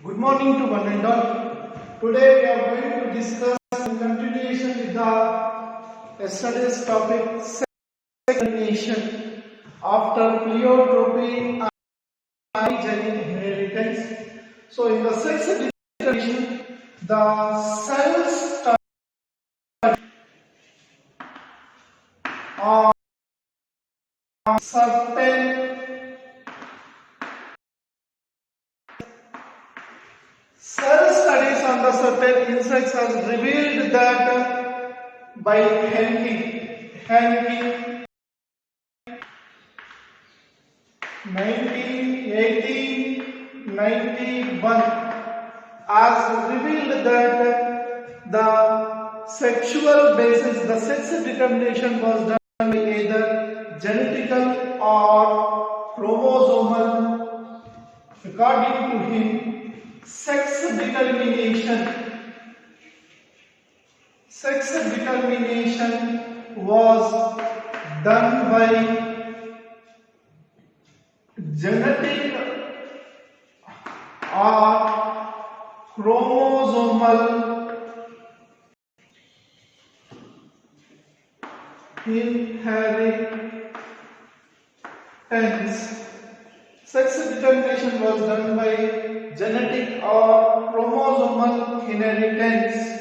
Good morning to one and all. Today we are going to discuss in continuation with the yesterday's topic sex determination after pleiotropy and polygenic inheritance. So in the sex determination, the cells are certain cell studies on the certain insects has revealed that by Henke 1991 has revealed that the sexual basis, the sex determination was done by either genetical or chromosomal. According to him, sex determination was done by genetic or chromosomal inheritance. Sex determination was done by genetic or chromosomal inheritance.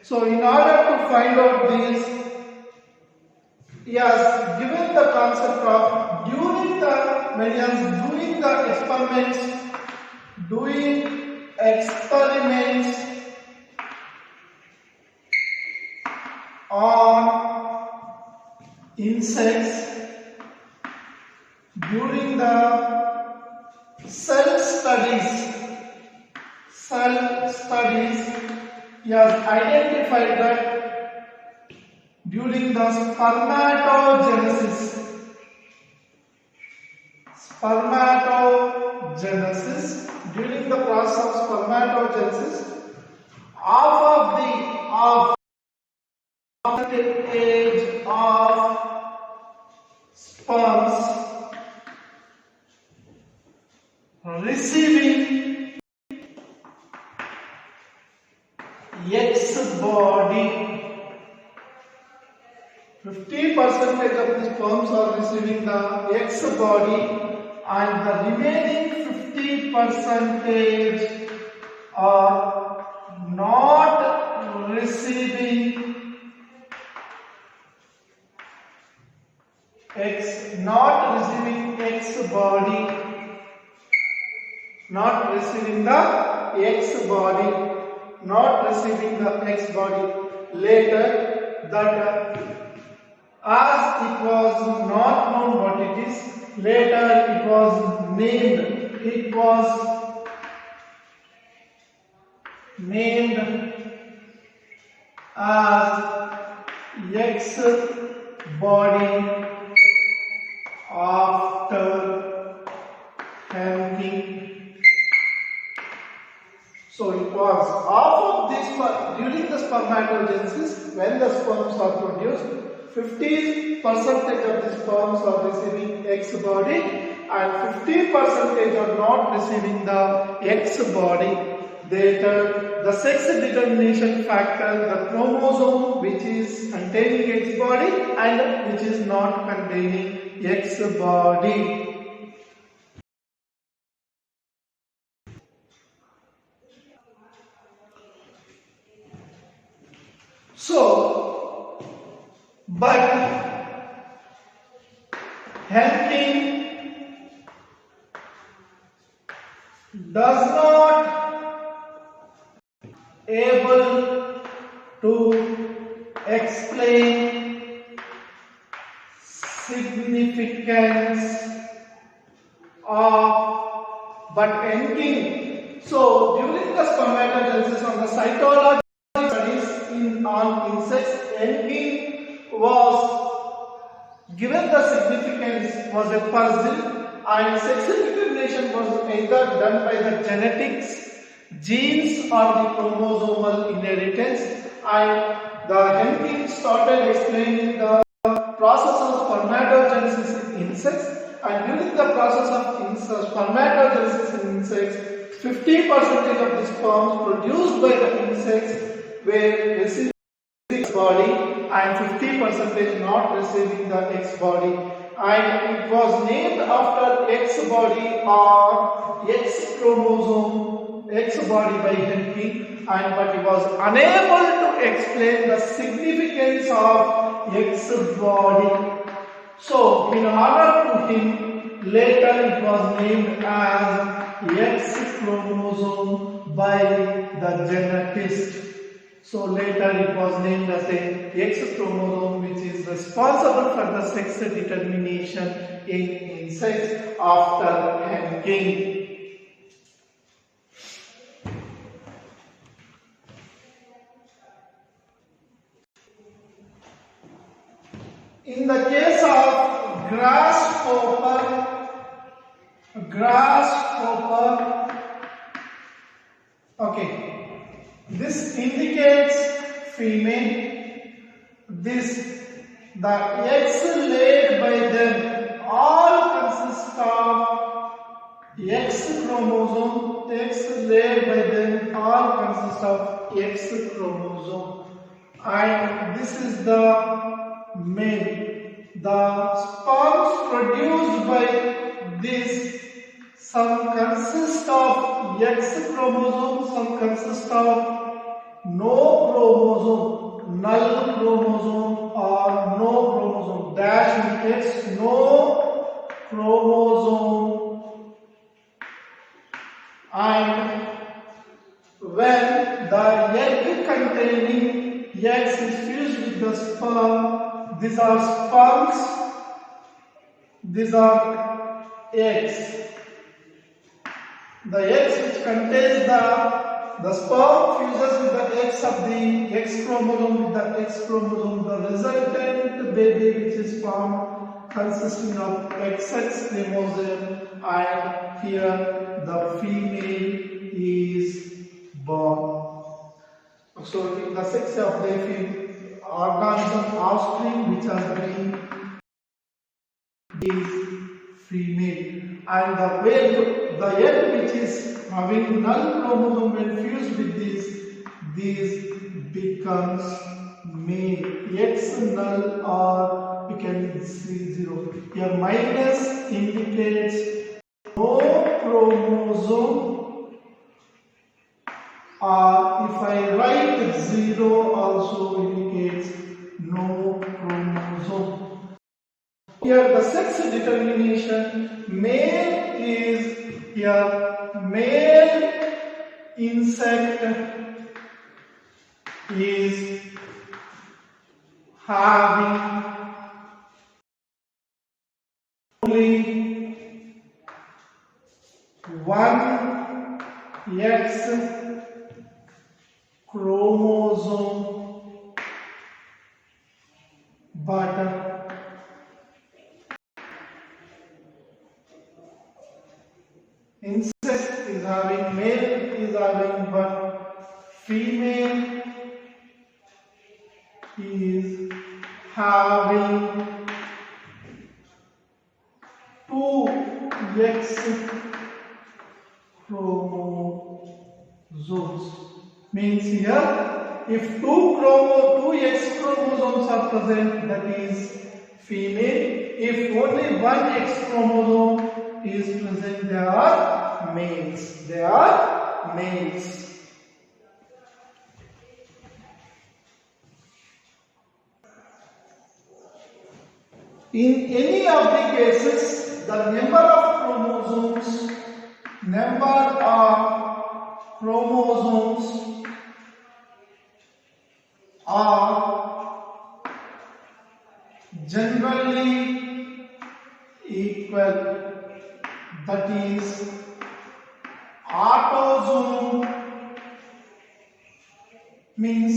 So in order to find out this, he has given the concept of during the experiments on insects, during the cell studies, he has identified that during the spermatogenesis, during the process of spermatogenesis, half the age of sperms receiving X body, 50% of the sperms are receiving the X body and the remaining 50% are not receiving X body, not receiving the X body. Later, that as it was not known what it is, later it was named as X body after Henke. So it was half of this during the spermatogenesis, when the sperms are produced, 50% of the sperms are receiving X body and 50% are not receiving the X body. Later, the sex determination factor, the chromosome which is containing X body and which is not containing X body. So, but Henke does not able to explain significance of but Henke. So during the spermatogenesis on the cytology on insects, Henke was given the significance was a puzzle, and sex determination was either done by the genetics, genes or the chromosomal inheritance, and the Henke started explaining the process of spermatogenesis in insects and during the process of spermatogenesis in insects, 50% of the sperms produced by the insects were receiving X body and 50% not receiving the X body, and it was named after X body or X chromosome, X body by Henke, and but he was unable to explain the significance of X body. So in order to him, later it was named as X chromosome by the genetist. So later it was named as a X chromosome, which is responsible for the sex determination in insects after Henke. In the case of grasshopper, okay, this indicates female. The eggs laid by them all consist of X chromosome. Eggs laid by them all consist of X chromosome, and this is the male. The sperms produced by this, some consist of X chromosome, some consist of no chromosome, null chromosome or no chromosome. Dash indicates no chromosome. And when the egg containing eggs is fused with the sperm, these are sperms, these are eggs. The eggs which contains the sperm fuses with the eggs of the X chromosome with the X chromosome. The resultant baby which is formed consisting of XX chromosome, and here the female is born. So in the sex of the organism offspring which has been is female, and the egg which is having null chromosome when fused with this becomes male. X null, or we can see 0. Here minus indicates no chromosome, or if I write 0 also indicates no chromosome. Here the sex determination, male is here, male insect is having only one X chromosome, but insect is having, male is having, but female is having 2 X chromosomes. Means here, if 2 X chromosomes are present, that is female. If only 1 X chromosome is present, they are males. They are males. In any of the cases, the number of chromosomes are generally equal. That is, autosome means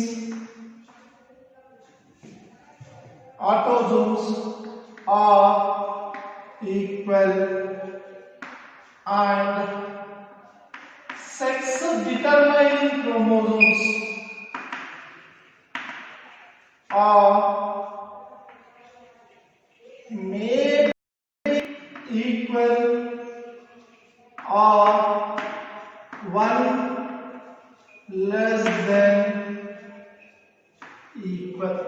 autosomes are equal, and sex determining chromosomes are may be equal or 1 less than equal.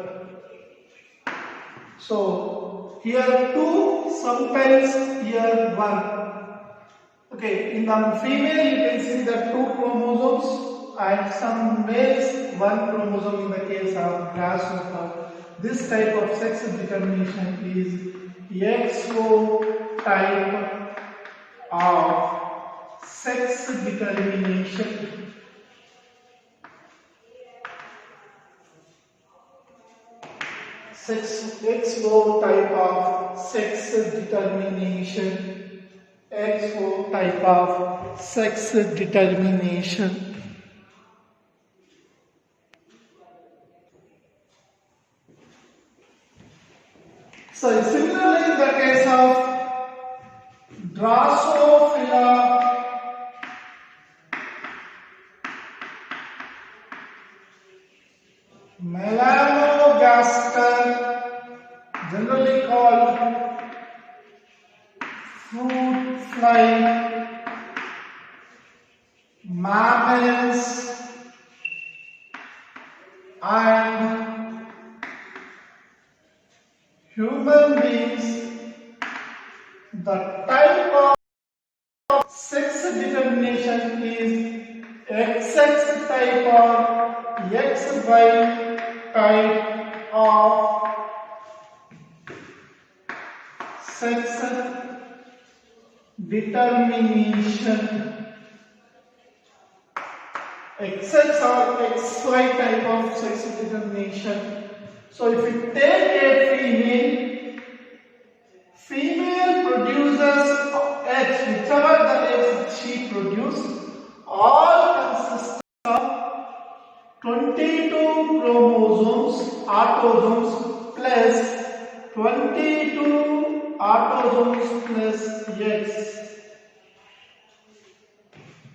So here 2, sometimes here 1. Okay, in the female you can see the 2 chromosomes and some males 1 chromosome in the case of grasshopper. This type of sex determination is XO type of sex determination. XO type of sex determination. XO type of sex determination. So similarly in the case of Drosophila melanogaster, generally called fruit fly, mammals and human beings, the type of sex determination is XX type or XY type of sex determination. XX or XY type of sex determination. So if you take a female produces eggs, whichever the eggs she produces, all consist of 22 chromosomes, autosomes plus 22 autosomes plus eggs.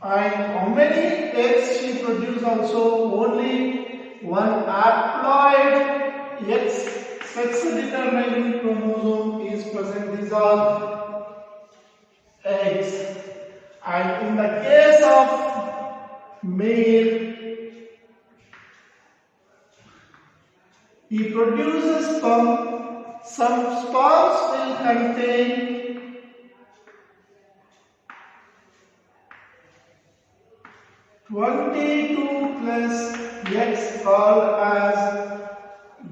And how many eggs she produces also? Only one haploid X sex determining chromosome is present. These are eggs. And in the case of male, he produces sperm. Some sperms will contain 22 plus X called as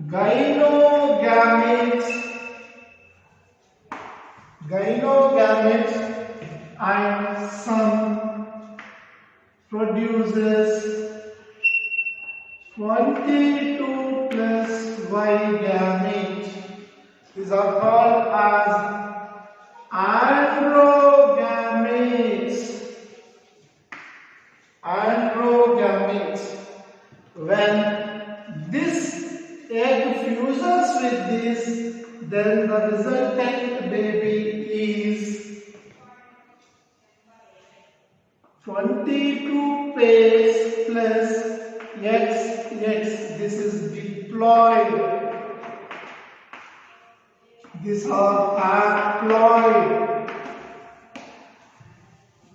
gynogametes, and some produces 22 plus Y gametes. These are called as androgametes. When this egg fuses with this, then the resultant baby is 22 pairs plus XX. This is diploid. These are haploid.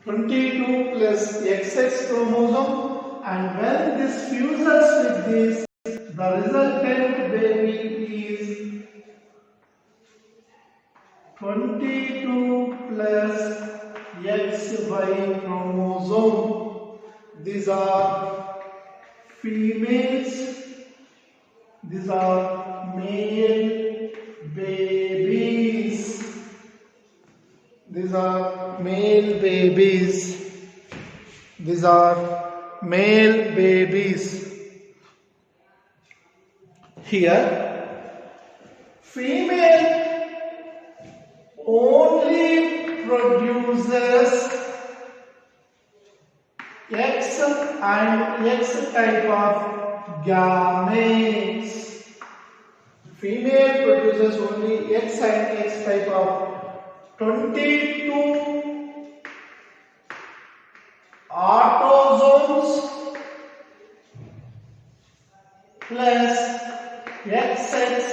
22 plus XX chromosome, and when this fuses with this, the resultant baby is 22 plus XY chromosome. These are females, these are male babies. These are male babies. These are male babies. Here, female only produces X and X type of gametes. Female produces only X and X type of 22 autosomes plus XX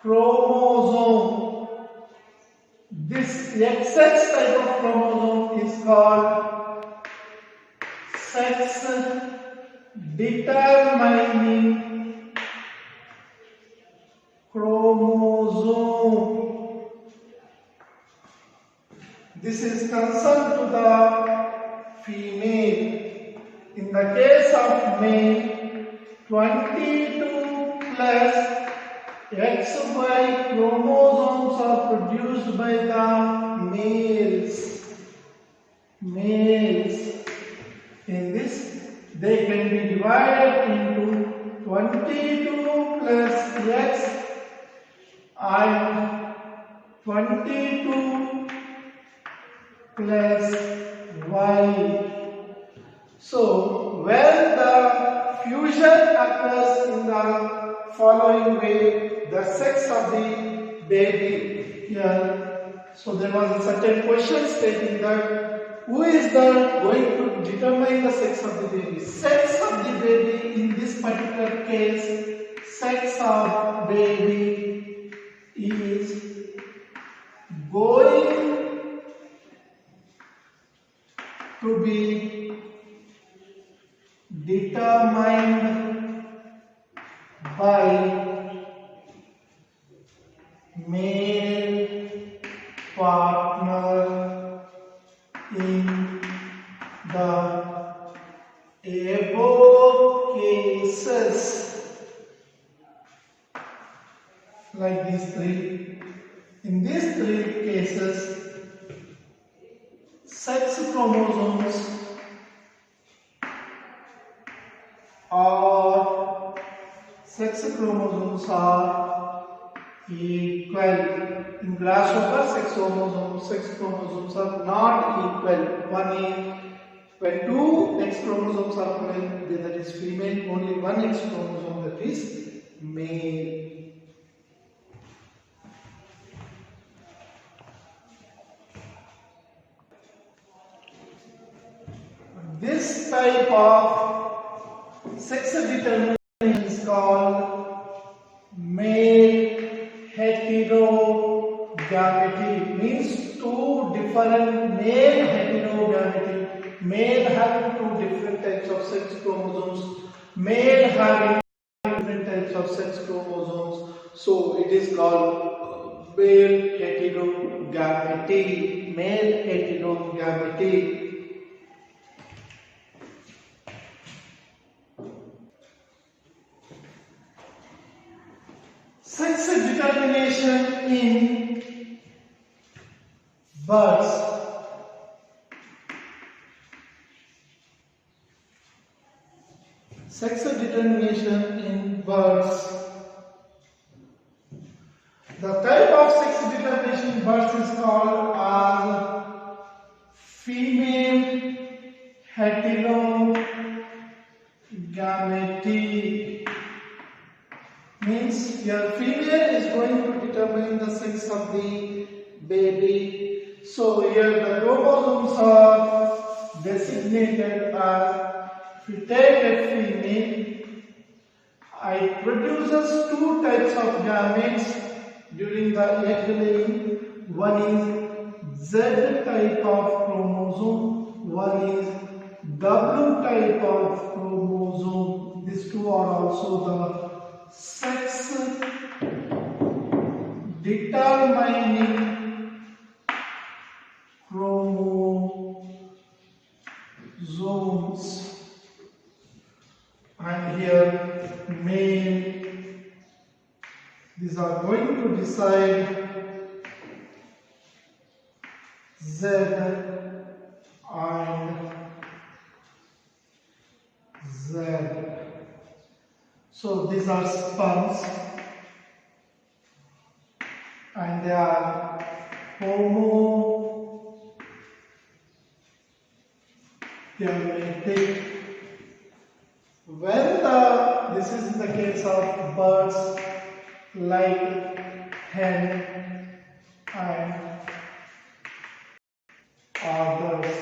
chromosome. This XX type of chromosome is called sex determining chromosome. This is concerned to the female. In the case of male, 22 plus XY chromosomes are produced by the males. In this, they can be divided into 22 plus X and 22 plus Y. So, when the fusion occurs in the following way, the sex of the baby here. So, there was a certain question stating that who is going to determine the sex of the baby? Sex of the baby in this particular case, sex of baby is going to be determined by male partner in the above cases, like these three. In these three cases, sex chromosomes are equal. In grasshopper, sex chromosomes are not equal. When two X chromosomes are present, that is female, only one X chromosome, that is male. This type of sex determination is called male heterogamety. Means two different male heterogamety. Male having two different types of sex chromosomes. Male having different types of sex chromosomes. So it is called male heterogamety. Male heterogamety. Sex determination in birds. Sex determination in birds. The type of sex determination in birds is called as female heterogamety. Means your female is going to determine the sex of the baby. So here the chromosomes are designated as, if you take a female, it produces two types of gametes during the egg laying. One is Z type of chromosome, one is W type of chromosome. These two are also the sex determining chromosomes. And here male, these are going to decide Z and Z. So these are sperms and they are homogametic. When this is the case of birds like hen and others,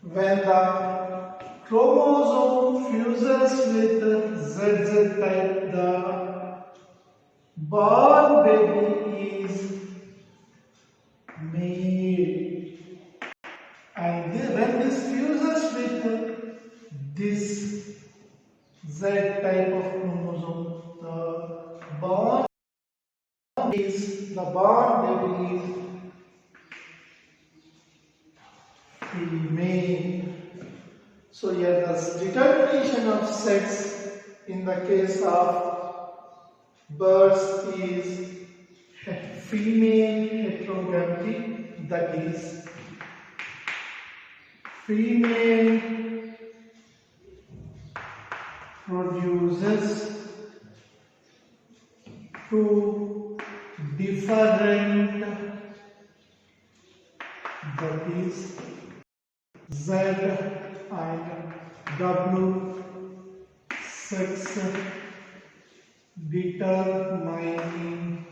when the chromosome fuses with ZZ type, the born baby is the bond that is female. So here the determination of sex in the case of birds is female heterogamity, that is female produces two different, that is Z and W sex determining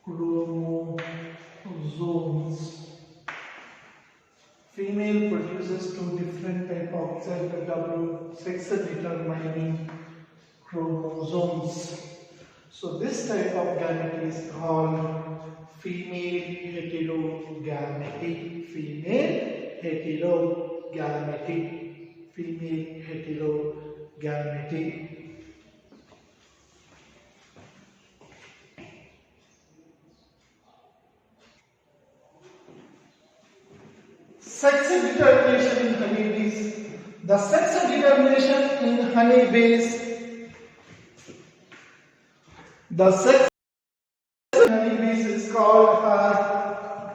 chromosomes. Female produces two different type of Z and W sex determining chromosomes. So this type of gamete is called female heterogamety. Female heterogamety. Female heterogamety. Sex determination in honeybees. The sex determination in honeybees. The sex in honeybees is called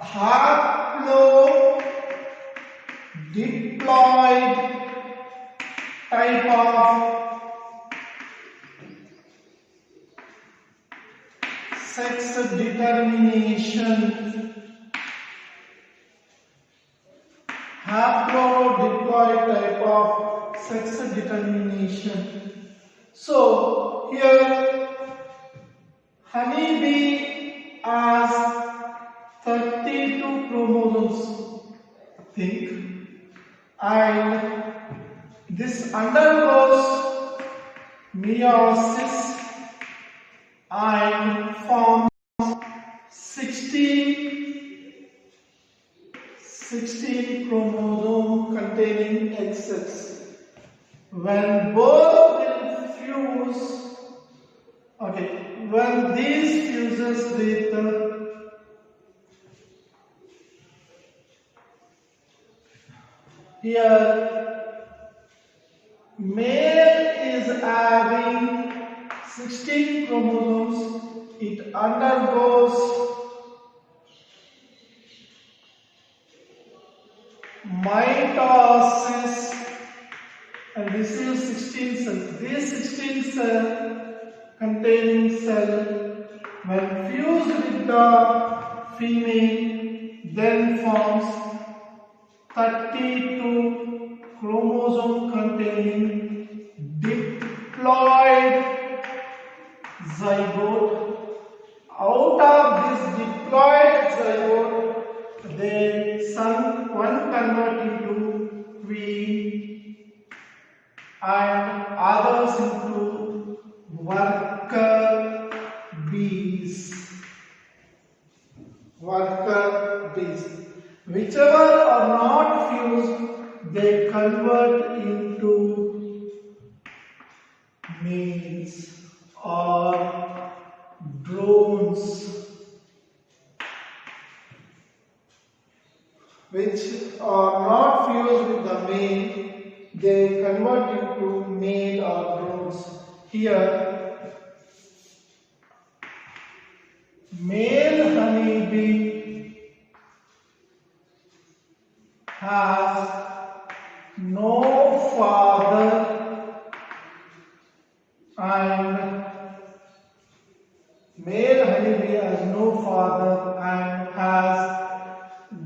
haplodiploid type of sex determination. Haplodiploid type of sex determination. So here honeybee has 32 chromosomes, I think, and this undergoes meiosis and forms 16 chromosome containing XX. When both will fuse, when these fuses with here male is having 16 chromosomes, it undergoes mitosis and receives 16 cells. These 16 cells containing cell when fused with the female then forms 32 chromosome containing diploid zygote. Out of this diploid zygote, one convert into queen and others into worker bees. Whichever are not fused, they convert into males or drones. Which are not fused with the male, they convert into male or drones. Here, male honeybee has no father and male honeybee has no father and has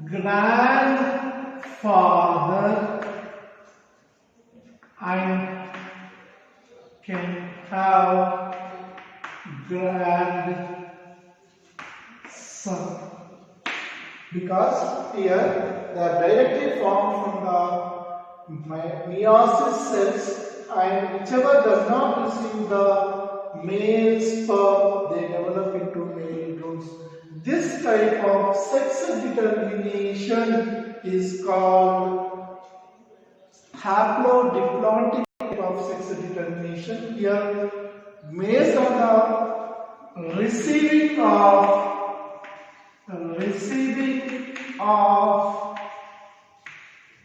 grandfather and can have grandson, because here they are directly formed from the meiosis cells, and whichever does not receive the male sperm, they develop into male drones. This type of sex determination is called haplodiploid type of sex determination. Here, based on the receiving of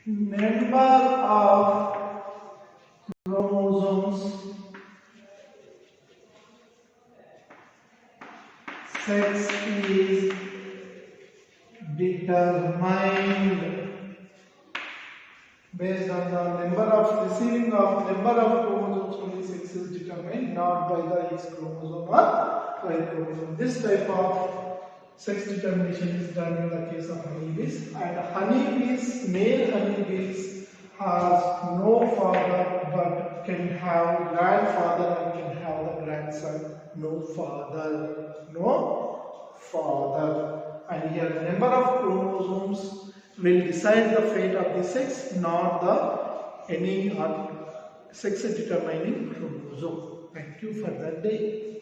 number of chromosomes, sex is determined based on the number of receiving of number of chromosomes. Only sex is determined, not by the X chromosome or Y chromosome. This type of sex determination is done in the case of honeybees, and honeybees, male honeybees has no father but can have grandfather and can have the grandson. No father. And here the number of chromosomes will decide the fate of the sex, not the any sex determining chromosome. Thank you for that day.